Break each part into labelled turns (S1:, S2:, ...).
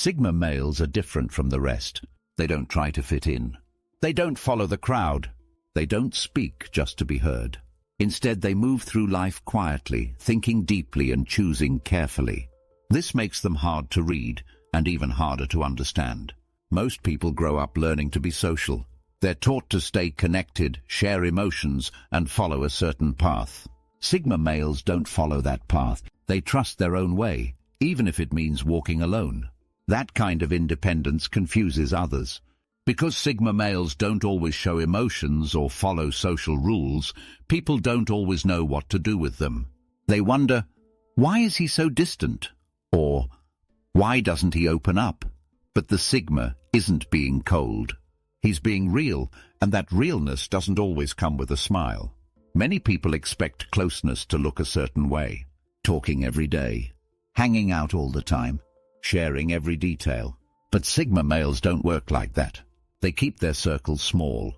S1: Sigma males are different from the rest. They don't try to fit in. They don't follow the crowd. They don't speak just to be heard. Instead, they move through life quietly, thinking deeply and choosing carefully. This makes them hard to read and even harder to understand. Most people grow up learning to be social. They're taught to stay connected, share emotions, and follow a certain path. Sigma males don't follow that path. They trust their own way, even if it means walking alone. That kind of independence confuses others. Because Sigma males don't always show emotions or follow social rules, people don't always know what to do with them. They wonder, why is he so distant? Or, why doesn't he open up? But the Sigma isn't being cold. He's being real, and that realness doesn't always come with a smile. Many people expect closeness to look a certain way. Talking every day, hanging out all the time, sharing every detail. But Sigma males don't work like that. They keep their circles small.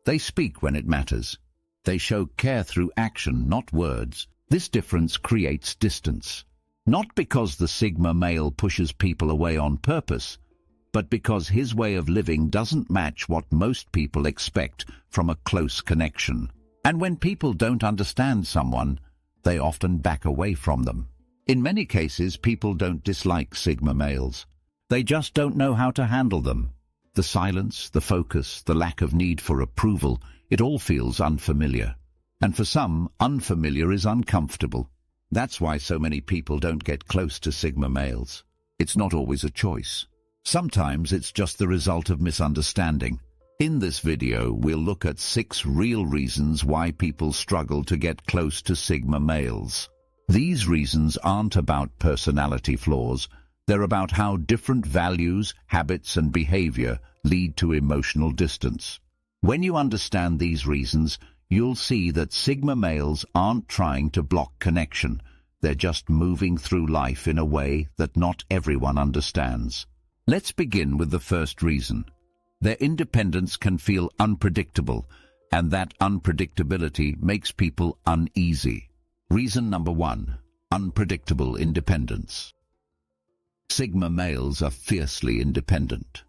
S1: They speak when it matters. They show care through action, not words. This difference creates distance. Not because the Sigma male pushes people away on purpose, but because his way of living doesn't match what most people expect from a close connection. And when people don't understand someone, they often back away from them. In many cases, people don't dislike Sigma males. They just don't know how to handle them. The silence, the focus, the lack of need for approval, it all feels unfamiliar. And for some, unfamiliar is uncomfortable. That's why so many people don't get close to Sigma males. It's not always a choice. Sometimes it's just the result of misunderstanding. In this video, we'll look at 6 real reasons why people struggle to get close to Sigma males. These reasons aren't about personality flaws. They're about how different values, habits, and behavior lead to emotional distance. When you understand these reasons, you'll see that Sigma males aren't trying to block connection. They're just moving through life in a way that not everyone understands. Let's begin with the first reason. Their independence can feel unpredictable, and that unpredictability makes people uneasy. Reason number 1, unpredictable independence. Sigma males are fiercely independent.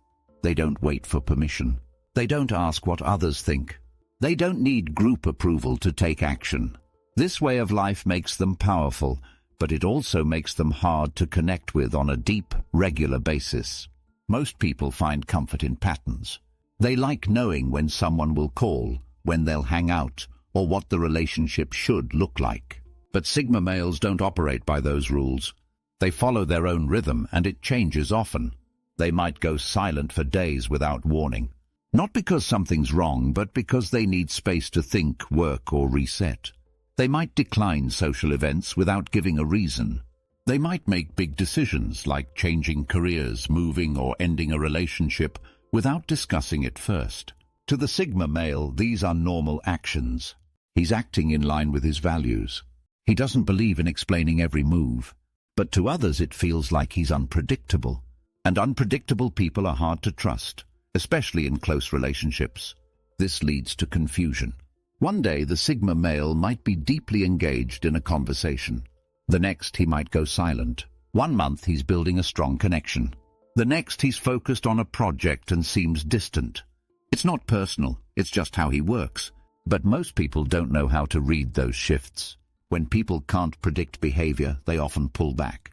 S1: They don't wait for permission. They don't ask what others think. They don't need group approval to take action. This way of life makes them powerful, but it also makes them hard to connect with on a deep, regular basis. Most people find comfort in patterns. They like knowing when someone will call, when they'll hang out, or what the relationship should look like. But Sigma males don't operate by those rules. They follow their own rhythm, and it changes often. They might go silent for days without warning. Not because something's wrong, but because they need space to think, work, or reset. They might decline social events without giving a reason. They might make big decisions like changing careers, moving, or ending a relationship without discussing it first. To the Sigma male, these are normal actions. He's acting in line with his values. He doesn't believe in explaining every move. But to others it feels like he's unpredictable. And unpredictable people are hard to trust, especially in close relationships. This leads to confusion. One day the Sigma male might be deeply engaged in a conversation. The next he might go silent. 1 month he's building a strong connection. The next he's focused on a project and seems distant. It's not personal, it's just how he works. But most people don't know how to read those shifts. When people can't predict behavior, they often pull back.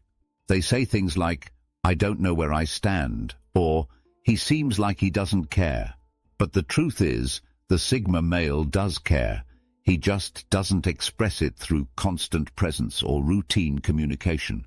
S1: They say things like, "I don't know where I stand," or "He seems like he doesn't care." But the truth is, the Sigma male does care. He just doesn't express it through constant presence or routine communication.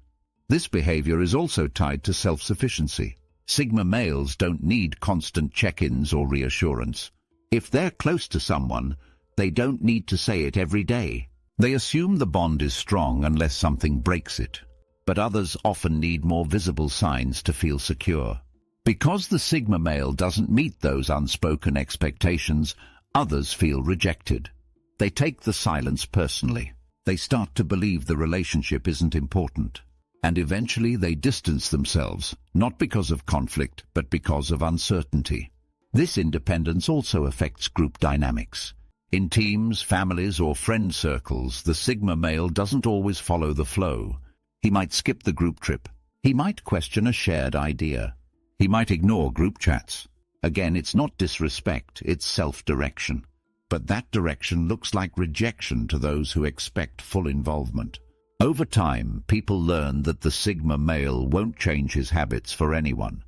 S1: This behavior is also tied to self-sufficiency. Sigma males don't need constant check-ins or reassurance. If they're close to someone, they don't need to say it every day. They assume the bond is strong unless something breaks it. But others often need more visible signs to feel secure. Because the Sigma male doesn't meet those unspoken expectations, others feel rejected. They take the silence personally. They start to believe the relationship isn't important. And eventually they distance themselves, not because of conflict, but because of uncertainty. This independence also affects group dynamics. In teams, families, or friend circles, the Sigma male doesn't always follow the flow. He might skip the group trip. He might question a shared idea. He might ignore group chats. Again, it's not disrespect, it's self-direction. But that direction looks like rejection to those who expect full involvement. Over time, people learn that the Sigma male won't change his habits for anyone.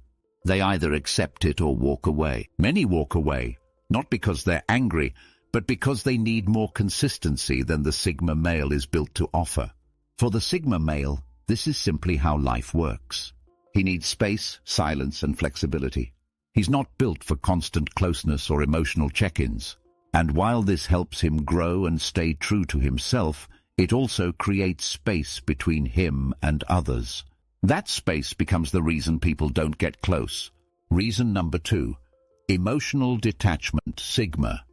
S1: They either accept it or walk away. Many walk away, not because they're angry, but because they need more consistency than the Sigma male is built to offer. For the Sigma male, this is simply how life works. He needs space, silence, and flexibility. He's not built for constant closeness or emotional check-ins. And while this helps him grow and stay true to himself, it also creates space between him and others. That space becomes the reason people don't get close. Reason number 2, emotional detachment, Sigma.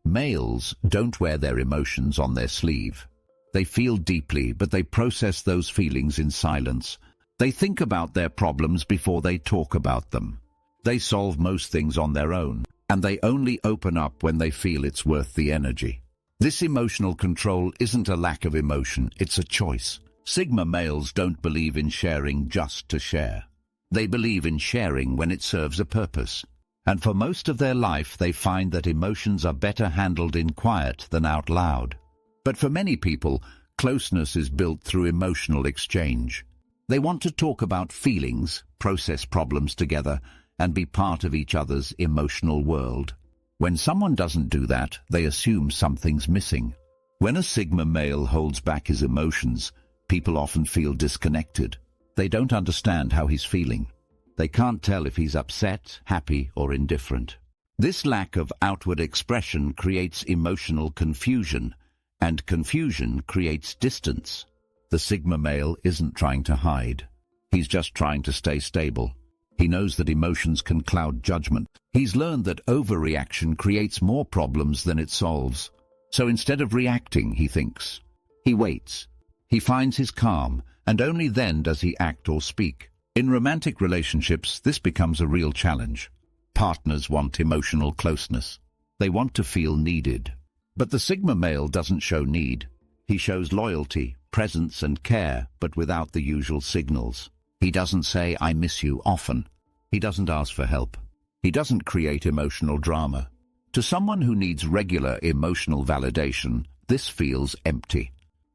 S1: Males don't wear their emotions on their sleeve. They feel deeply, but they process those feelings in silence. They think about their problems before they talk about them. They solve most things on their own, and they only open up when they feel it's worth the energy. This emotional control isn't a lack of emotion, it's a choice. Sigma males don't believe in sharing just to share. They believe in sharing when it serves a purpose. And for most of their life, they find that emotions are better handled in quiet than out loud. But for many people, closeness is built through emotional exchange. They want to talk about feelings, process problems together, and be part of each other's emotional world. When someone doesn't do that, they assume something's missing. When a Sigma male holds back his emotions, people often feel disconnected. They don't understand how he's feeling. They can't tell if he's upset, happy, or indifferent. This lack of outward expression creates emotional confusion, and confusion creates distance. The Sigma male isn't trying to hide. He's just trying to stay stable. He knows that emotions can cloud judgment. He's learned that overreaction creates more problems than it solves. So instead of reacting, he thinks. He waits. He finds his calm, and only then does he act or speak. In romantic relationships, this becomes a real challenge. Partners want emotional closeness. They want to feel needed. But the Sigma male doesn't show need. He shows loyalty, presence, and care, but without the usual signals. He doesn't say, "I miss you," often. He doesn't ask for help. He doesn't create emotional drama. To someone who needs regular emotional validation, this feels empty.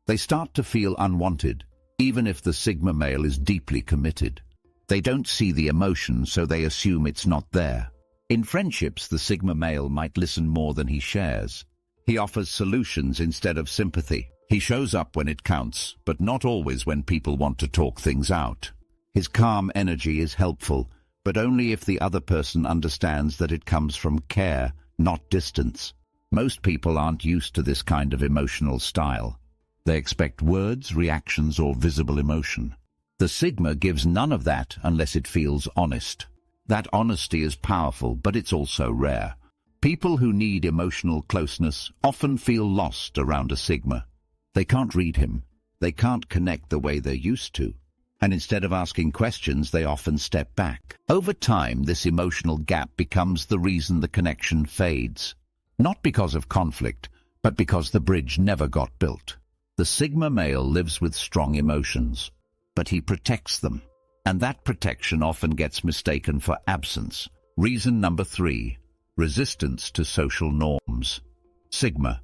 S1: They start to feel unwanted, even if the Sigma male is deeply committed. They don't see the emotion, so they assume it's not there. In friendships, the Sigma male might listen more than he shares. He offers solutions instead of sympathy. He shows up when it counts, but not always when people want to talk things out. His calm energy is helpful, but only if the other person understands that it comes from care, not distance. Most people aren't used to this kind of emotional style. They expect words, reactions, or visible emotion. The Sigma gives none of that unless it feels honest. That honesty is powerful, but it's also rare. People who need emotional closeness often feel lost around a Sigma. They can't read him. They can't connect the way they're used to. And instead of asking questions, they often step back. Over time, this emotional gap becomes the reason the connection fades. Not because of conflict, but because the bridge never got built. The Sigma male lives with strong emotions, but he protects them. And that protection often gets mistaken for absence. Reason number 3, resistance to social norms. Sigma.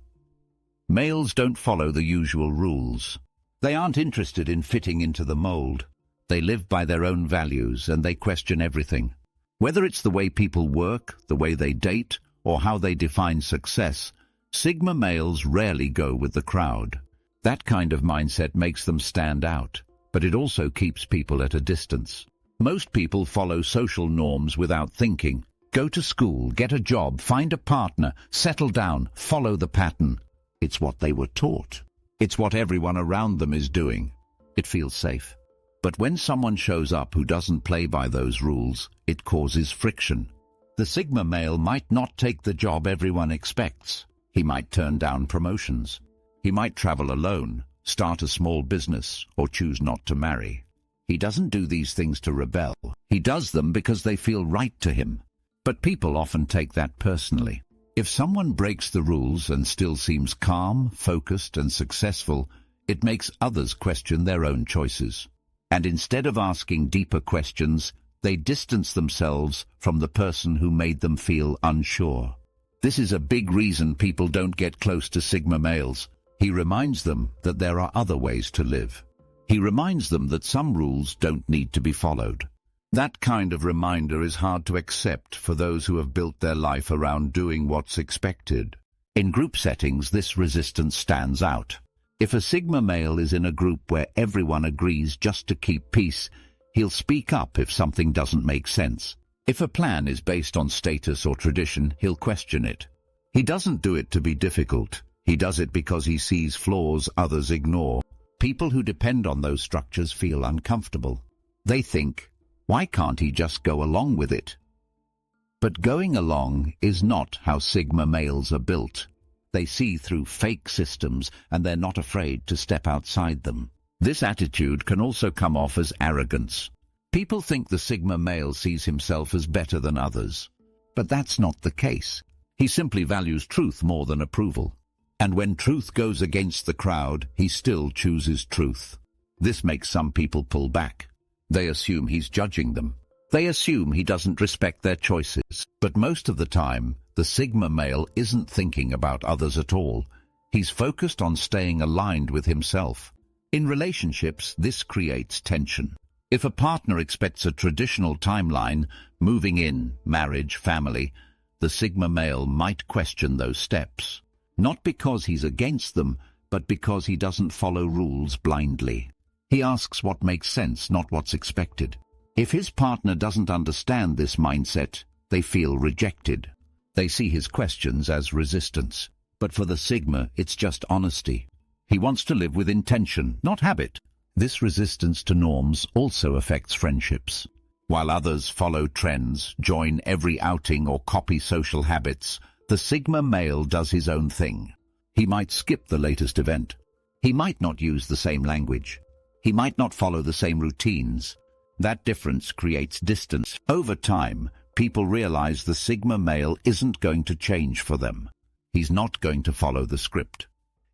S1: Males don't follow the usual rules. They aren't interested in fitting into the mold. They live by their own values, and they question everything. Whether it's the way people work, the way they date, or how they define success, Sigma males rarely go with the crowd. That kind of mindset makes them stand out, but it also keeps people at a distance. Most people follow social norms without thinking. Go to school, get a job, find a partner, settle down, follow the pattern. It's what they were taught. It's what everyone around them is doing. It feels safe. But when someone shows up who doesn't play by those rules, it causes friction. The Sigma male might not take the job everyone expects. He might turn down promotions. He might travel alone, start a small business, or choose not to marry. He doesn't do these things to rebel. He does them because they feel right to him. But people often take that personally. If someone breaks the rules and still seems calm, focused, and successful, it makes others question their own choices. And instead of asking deeper questions, They distance themselves from the person who made them feel unsure. This is a big reason people don't get close to Sigma males. He reminds them that there are other ways to live. He reminds them that some rules don't need to be followed. That kind of reminder is hard to accept for those who have built their life around doing what's expected. In group settings, this resistance stands out. If a Sigma male is in a group where everyone agrees just to keep peace, he'll speak up if something doesn't make sense. If a plan is based on status or tradition, he'll question it. He doesn't do it to be difficult. He does it because he sees flaws others ignore. People who depend on those structures feel uncomfortable. They think, why can't he just go along with it? But going along is not how Sigma males are built. They see through fake systems and they're not afraid to step outside them. This attitude can also come off as arrogance. People think the Sigma male sees himself as better than others. But that's not the case. He simply values truth more than approval. And when truth goes against the crowd, he still chooses truth. This makes some people pull back. They assume he's judging them. They assume he doesn't respect their choices. But most of the time, the Sigma male isn't thinking about others at all. He's focused on staying aligned with himself. In relationships, this creates tension. If a partner expects a traditional timeline, moving in, marriage, family, the Sigma male might question those steps. Not because he's against them, but because he doesn't follow rules blindly. He asks what makes sense, not what's expected. If his partner doesn't understand this mindset, they feel rejected. They see his questions as resistance. But for the Sigma, it's just honesty. He wants to live with intention, not habit. This resistance to norms also affects friendships. While others follow trends, join every outing or copy social habits, the Sigma male does his own thing. He might skip the latest event. He might not use the same language. He might not follow the same routines. That difference creates distance. Over time, people realize the Sigma male isn't going to change for them. He's not going to follow the script.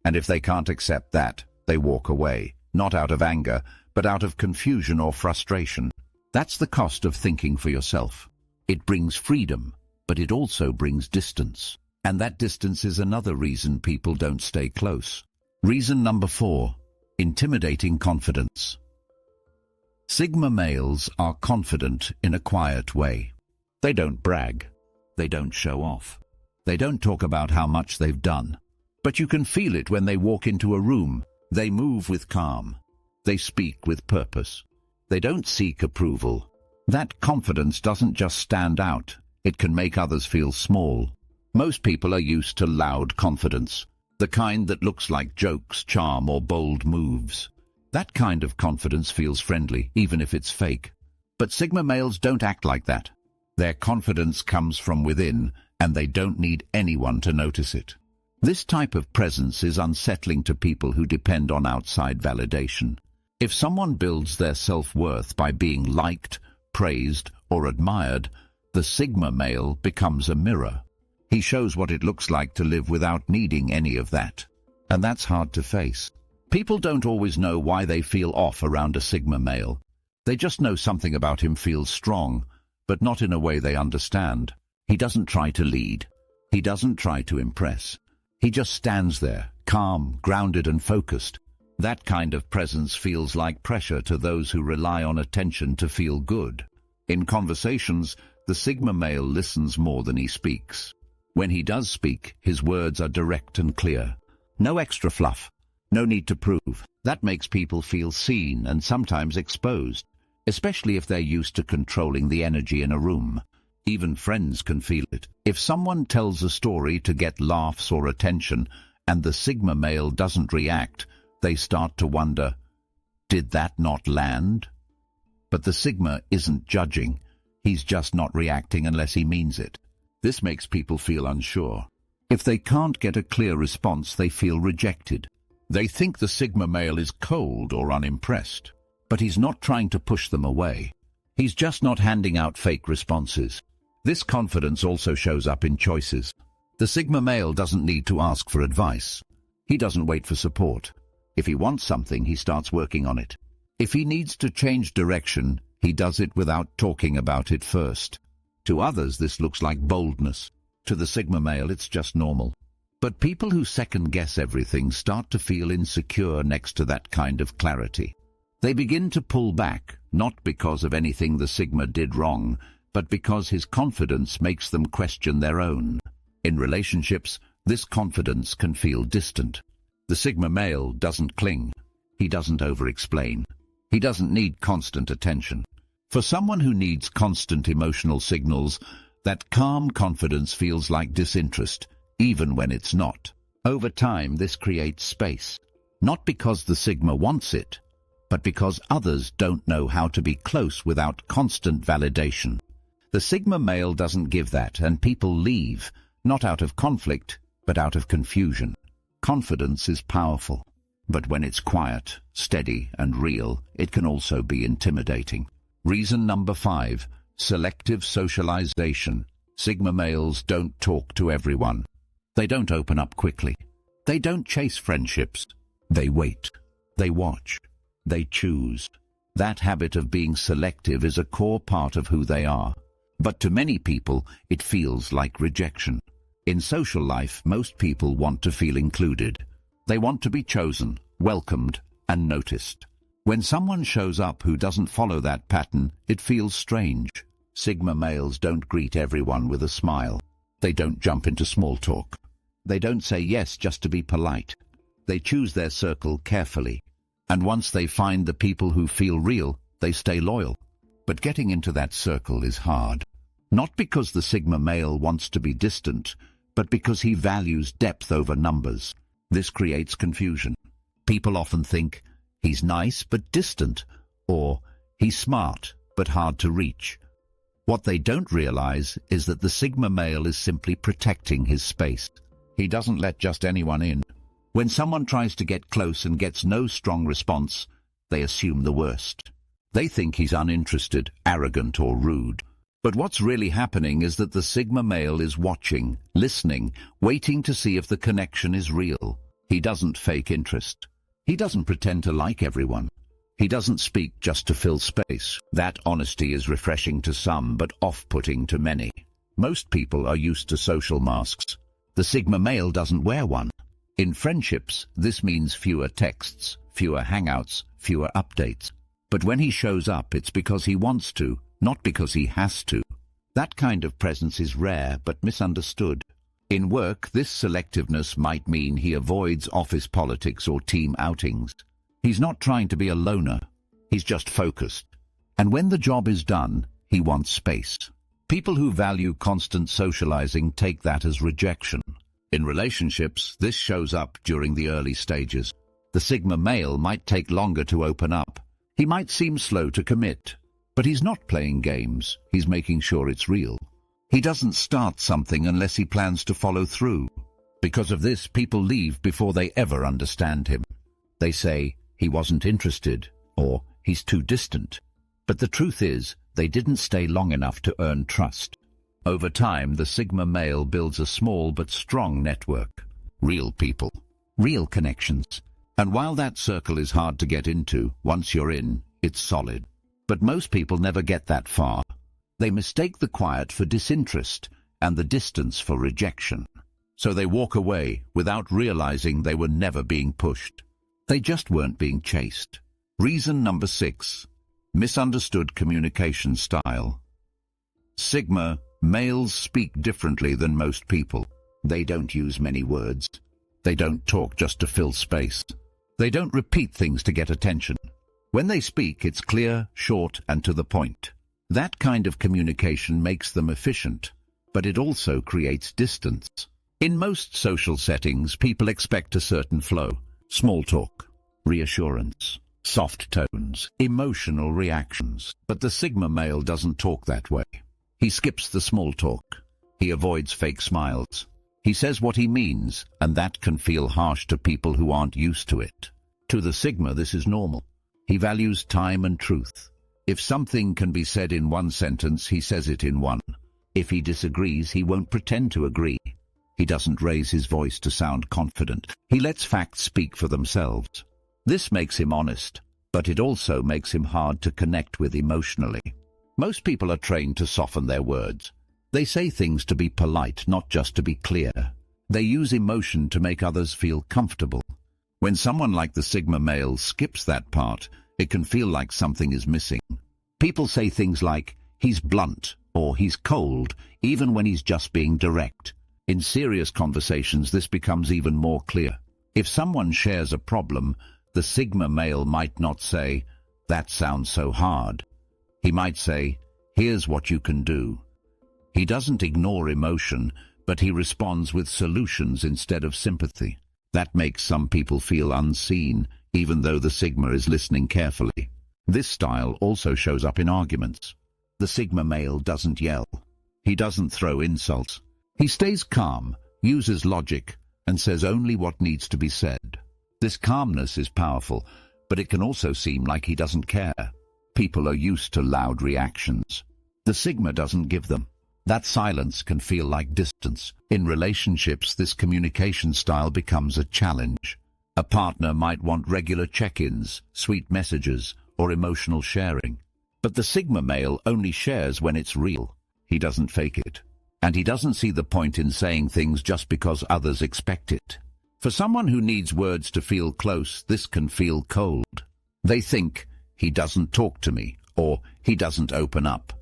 S1: And if they can't accept that, they walk away. Not out of anger, but out of confusion or frustration. That's the cost of thinking for yourself. It brings freedom, but it also brings distance. And that distance is another reason people don't stay close. Reason number 4, intimidating confidence. Sigma males are confident in a quiet way. They don't brag. They don't show off. They don't talk about how much they've done. But you can feel it when they walk into a room. They move with calm. They speak with purpose. They don't seek approval. That confidence doesn't just stand out. It can make others feel small. Most people are used to loud confidence, the kind that looks like jokes, charm, or bold moves. That kind of confidence feels friendly, even if it's fake. But Sigma males don't act like that. Their confidence comes from within, and they don't need anyone to notice it. This type of presence is unsettling to people who depend on outside validation. If someone builds their self-worth by being liked, praised, or admired, the Sigma male becomes a mirror. He shows what it looks like to live without needing any of that. And that's hard to face. People don't always know why they feel off around a Sigma male. They just know something about him feels strong, but not in a way they understand. He doesn't try to lead. He doesn't try to impress. He just stands there, calm, grounded, and focused. That kind of presence feels like pressure to those who rely on attention to feel good. In conversations, the Sigma male listens more than he speaks. When he does speak, his words are direct and clear. No extra fluff. No need to prove. That makes people feel seen and sometimes exposed, especially if they're used to controlling the energy in a room. Even friends can feel it. If someone tells a story to get laughs or attention, and the Sigma male doesn't react, they start to wonder, did that not land? But the Sigma isn't judging. He's just not reacting unless he means it. This makes people feel unsure. If they can't get a clear response, they feel rejected. They think the Sigma male is cold or unimpressed. But he's not trying to push them away. He's just not handing out fake responses. This confidence also shows up in choices. The Sigma male doesn't need to ask for advice. He doesn't wait for support. If he wants something, he starts working on it. If he needs to change direction, He does it without talking about it first. To others, this looks like boldness. To the Sigma male, it's just normal. But people who second-guess everything start to feel insecure next to that kind of clarity. They begin to pull back, not because of anything the Sigma did wrong, but because his confidence makes them question their own. In relationships, this confidence can feel distant. The Sigma male doesn't cling. He doesn't over-explain. He doesn't need constant attention. For someone who needs constant emotional signals, that calm confidence feels like disinterest, even when it's not. Over time, this creates space. Not because the Sigma wants it, but because others don't know how to be close without constant validation. The Sigma male doesn't give that, and people leave, not out of conflict, but out of confusion. Confidence is powerful, but when it's quiet, steady, and real, it can also be intimidating. Reason number 5, selective socialization. Sigma males don't talk to everyone. They don't open up quickly. They don't chase friendships. They wait. They watch. They choose. That habit of being selective is a core part of who they are. But to many people, it feels like rejection. In social life, most people want to feel included. They want to be chosen, welcomed, and noticed. When someone shows up who doesn't follow that pattern, it feels strange. Sigma males don't greet everyone with a smile. They don't jump into small talk. They don't say yes just to be polite. They choose their circle carefully. And once they find the people who feel real, they stay loyal. But getting into that circle is hard. Not because the Sigma male wants to be distant, but because he values depth over numbers. This creates confusion. People often think, he's nice but distant, or he's smart but hard to reach. What they don't realize is that the Sigma male is simply protecting his space. He doesn't let just anyone in. When someone tries to get close and gets no strong response, they assume the worst. They think he's uninterested, arrogant, or rude. But what's really happening is that the Sigma male is watching, listening, waiting to see if the connection is real. He doesn't fake interest. He doesn't pretend to like everyone. He doesn't speak just to fill space. That honesty is refreshing to some, but off-putting to many. Most people are used to social masks. The Sigma male doesn't wear one. In friendships, this means fewer texts, fewer hangouts, fewer updates. But when he shows up, it's because he wants to, not because he has to. That kind of presence is rare but misunderstood. In work, this selectiveness might mean he avoids office politics or team outings. He's not trying to be a loner. He's just focused. And when the job is done, he wants space. People who value constant socializing take that as rejection. In relationships, this shows up during the early stages. The Sigma male might take longer to open up. He might seem slow to commit. But he's not playing games. He's making sure it's real. He doesn't start something unless he plans to follow through. Because of this, people leave before they ever understand him. They say, he wasn't interested, or he's too distant. But the truth is, they didn't stay long enough to earn trust. Over time, the Sigma male builds a small but strong network. Real people. Real connections. And while that circle is hard to get into, once you're in, it's solid. But most people never get that far. They mistake the quiet for disinterest and the distance for rejection. So they walk away without realizing they were never being pushed. They just weren't being chased. Reason number 6, misunderstood communication style. Sigma males speak differently than most people. They don't use many words. They don't talk just to fill space. They don't repeat things to get attention. When they speak, it's clear, short, and to the point. That kind of communication makes them efficient, but it also creates distance. In most social settings, people expect a certain flow. Small talk, reassurance, soft tones, emotional reactions. But the Sigma male doesn't talk that way. He skips the small talk. He avoids fake smiles. He says what he means, and that can feel harsh to people who aren't used to it. To the Sigma, this is normal. He values time and truth. If something can be said in one sentence, he says it in one. If he disagrees, he won't pretend to agree. He doesn't raise his voice to sound confident. He lets facts speak for themselves. This makes him honest. but it also makes him hard to connect with emotionally. Most people are trained to soften their words. They say things to be polite, not just to be clear. They use emotion to make others feel comfortable. When someone like the Sigma male skips that part, it can feel like something is missing. People say things like, "He's blunt," or "He's cold," even when he's just being direct. In serious conversations, this becomes even more clear. If someone shares a problem, the Sigma male might not say, "That sounds so hard." He might say, "Here's what you can do." He doesn't ignore emotion, but he responds with solutions instead of sympathy. That makes some people feel unseen, even though the Sigma is listening carefully. This style also shows up in arguments. The Sigma male doesn't yell. He doesn't throw insults. He stays calm, uses logic, and says only what needs to be said. This calmness is powerful, but it can also seem like he doesn't care. People are used to loud reactions. The Sigma doesn't give them. That silence can feel like distance. In relationships, this communication style becomes a challenge. A partner might want regular check-ins, sweet messages, or emotional sharing. But the Sigma male only shares when it's real. He doesn't fake it. And he doesn't see the point in saying things just because others expect it. For someone who needs words to feel close, this can feel cold. They think, "He doesn't talk to me," or "He doesn't open up."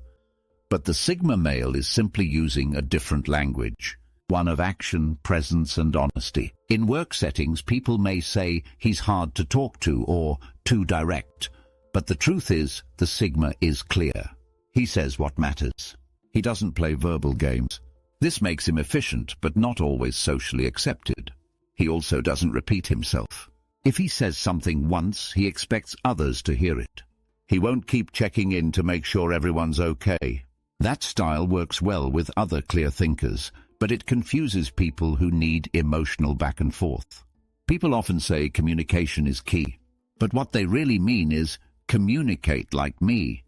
S1: But the Sigma male is simply using a different language, one of action, presence, and honesty. In work settings, people may say, "He's hard to talk to," or "too direct." But the truth is, the Sigma is clear. He says what matters. He doesn't play verbal games. This makes him efficient, but not always socially accepted. He also doesn't repeat himself. If he says something once, he expects others to hear it. He won't keep checking in to make sure everyone's okay. That style works well with other clear thinkers, but it confuses people who need emotional back and forth. People often say communication is key, but what they really mean is communicate like me.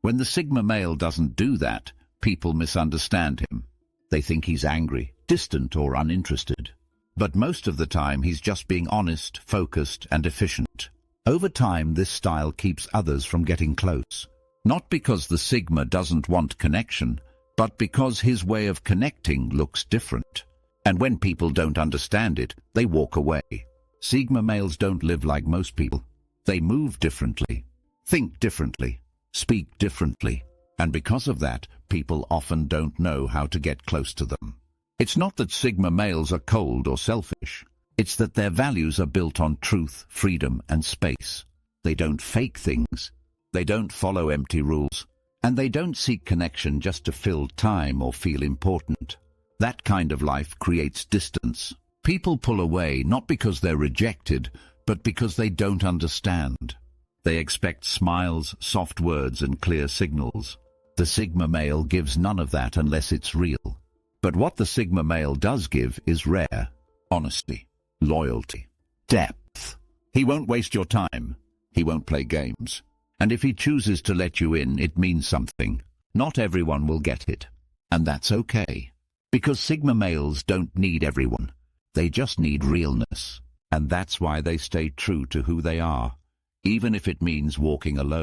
S1: When the Sigma male doesn't do that, people misunderstand him. They think he's angry, distant, or uninterested. But most of the time he's just being honest, focused, and efficient. Over time, this style keeps others from getting close. Not because the Sigma doesn't want connection, but because his way of connecting looks different. And when people don't understand it, they walk away. Sigma males don't live like most people. They move differently, think differently, speak differently. And because of that, people often don't know how to get close to them. It's not that Sigma males are cold or selfish. It's that their values are built on truth, freedom, and space. They don't fake things. They don't follow empty rules. And they don't seek connection just to fill time or feel important. That kind of life creates distance. People pull away not because they're rejected, but because they don't understand. They expect smiles, soft words, and clear signals. The Sigma male gives none of that unless it's real. But what the Sigma male does give is rare: honesty, loyalty, depth. He won't waste your time. He won't play games. And if he chooses to let you in, it means something. Not everyone will get it. And that's okay. Because Sigma males don't need everyone. They just need realness. And that's why they stay true to who they are, even if it means walking alone.